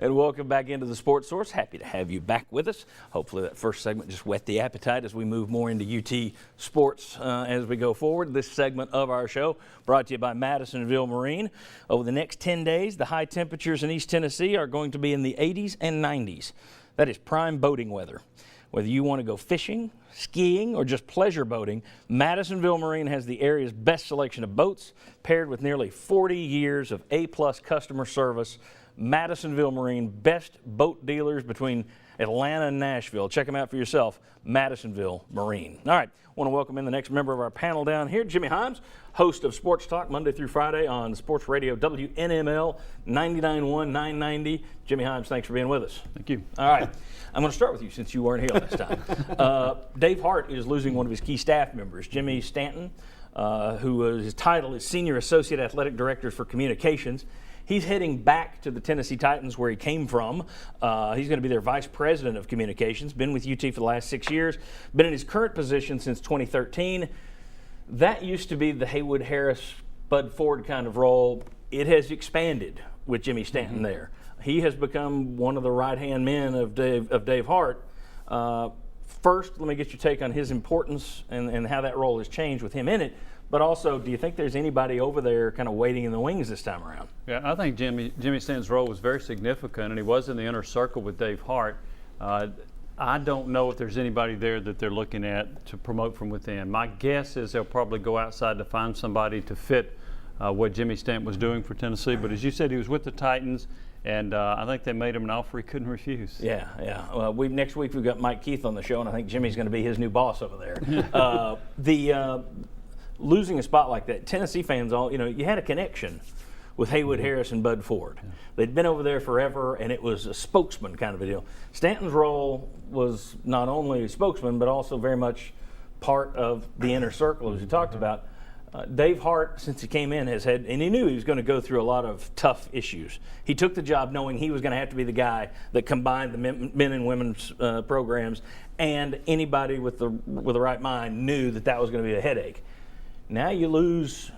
And welcome back into the Sports Source. Happy to have you back with us. Hopefully that first segment just whet the appetite as we move more into UT sports as we go forward. This segment of our show brought to you by Madisonville Marine. Over the next 10 days, the high temperatures in East Tennessee are going to be in the 80s and 90s. That is prime boating weather. Whether you want to go fishing, skiing, or just pleasure boating, Madisonville Marine has the area's best selection of boats, paired with nearly 40 years of A-plus customer service. Madisonville Marine, best boat dealers between Atlanta and Nashville. Check them out for yourself, Madisonville Marine. All right, I want to welcome in the next member of our panel down here, Jimmy Hyams, host of Sports Talk Monday through Friday on Sports Radio WNML 99.1, 990. Jimmy Hyams, thanks for being with us. Thank you. All right, I'm going to start with you since you weren't here last time. Dave Hart is losing one of his key staff members, Jimmy Stanton, his title is Senior Associate Athletic Director for Communications. He's heading back to the Tennessee Titans where he came from. He's going to be their Vice President of Communications, been with UT for the last 6 years, been in his current position since 2013. That used to be the Haywood Harris, Bud Ford kind of role. It has expanded with Jimmy Stanton there. He has become one of the right-hand men of Dave Hart. First, let me get your take on his importance and how that role has changed with him in it. But also, do you think there's anybody over there kind of waiting in the wings this time around? Yeah, I think Jimmy Stanton's role was very significant, and he was in the inner circle with Dave Hart. I don't know if there's anybody there that they're looking at to promote from within. My guess is they'll probably go outside to find somebody to fit what Jimmy Stanton was doing for Tennessee. But as you said, he was with the Titans, and I think they made him an offer he couldn't refuse. Yeah. Next week we've got Mike Keith on the show, and I think Jimmy's going to be his new boss over there. Losing a spot like that, Tennessee fans you had a connection with Haywood Harris and Bud Ford. Yeah. They'd been over there forever, and it was a spokesman kind of a deal. Stanton's role was not only a spokesman, but also very much part of the inner circle, as you talked about. Dave Hart, since he came in, has had, and he knew he was going to go through a lot of tough issues. He took the job knowing he was going to have to be the guy that combined the men and women's programs, and anybody with the right mind knew that was going to be a headache. Now you lose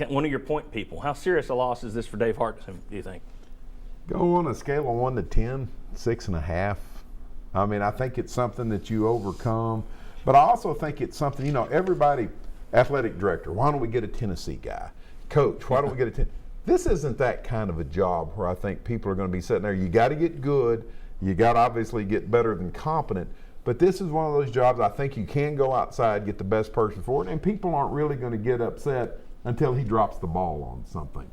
one of your point people. How serious a loss is this for Dave Hart, do you think? Go on a scale of 1 to 10, 6.5. I mean, I think it's something that you overcome. But I also think it's something, everybody, athletic director, why don't we get a Tennessee guy? Coach, why don't we get a Tennessee? This isn't that kind of a job where I think people are going to be sitting there. You got to get good. You got to obviously get better than competent. But this is one of those jobs I think you can go outside, get the best person for it, and people aren't really going to get upset until he drops the ball on something.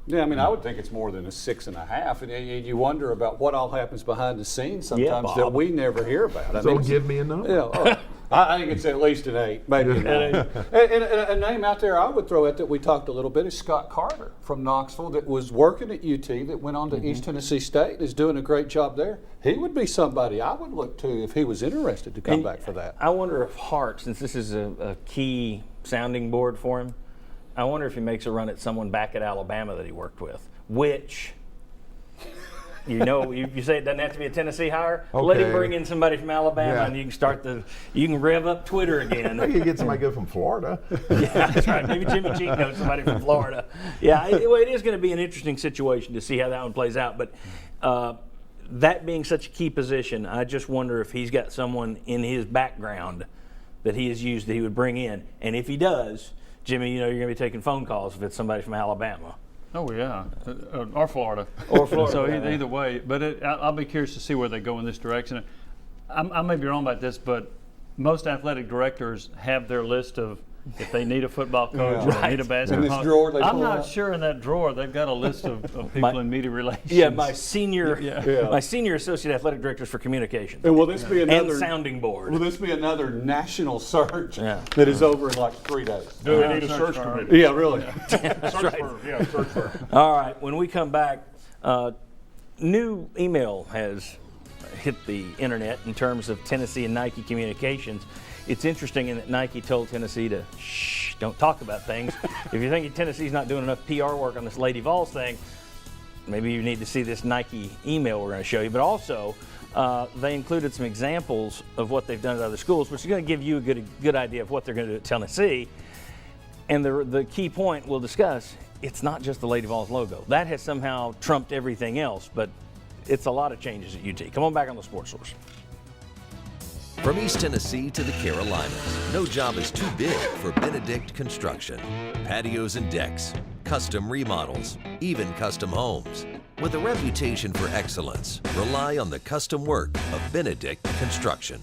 Yeah, I mean, I would think it's more than a 6.5. And you wonder about what all happens behind the scenes sometimes that we never hear about. Give me a number. Yeah, I think it's at least an 8, maybe an 9. And a name out there I would throw at that we talked a little bit is Scott Carter from Knoxville that was working at UT, that went on to East Tennessee State, is doing a great job there. He would be somebody I would look to if he was interested to come back for that. I wonder if Hart, since this is a key sounding board for him, I wonder if he makes a run at someone back at Alabama that he worked with, which, you say it doesn't have to be a Tennessee hire. Okay. Let him bring in somebody from Alabama, and you can rev up Twitter again. You can get somebody good from Florida. Yeah, that's right. Maybe Jimmy Cheek knows somebody from Florida. Yeah, it is going to be an interesting situation to see how that one plays out. But that being such a key position, I just wonder if he's got someone in his background that he has used that he would bring in. And if he does, Jimmy, you're going to be taking phone calls if it's somebody from Alabama. Oh, yeah, or Florida. Or Florida. So either way, but I'll be curious to see where they go in this direction. I may be wrong about this, but most athletic directors have their list of if they need a football coach or they need a basketball coach. In this drawer I'm not sure in that drawer they've got a list of people in media relations. Yeah, my senior associate athletic directors for communications. And will this be another and sounding board? Will this be another national search that is over in like 3 days? Do they need a search committee? Yeah, really. That's search firm. Yeah, search firm. All right. When we come back, new email has hit the internet in terms of Tennessee and Nike communications. It's interesting in that Nike told Tennessee to don't talk about things. If you think Tennessee's not doing enough PR work on this Lady Vols thing, maybe you need to see this Nike email we're going to show you. But also, they included some examples of what they've done at other schools, which is going to give you a good idea of what they're going to do at Tennessee. And the key point we'll discuss, it's not just the Lady Vols logo. That has somehow trumped everything else, but it's a lot of changes at UT. Come on back on the Sports Source. From East Tennessee to the Carolinas, no job is too big for Benedict Construction. Patios and decks, custom remodels, even custom homes. With a reputation for excellence, rely on the custom work of Benedict Construction.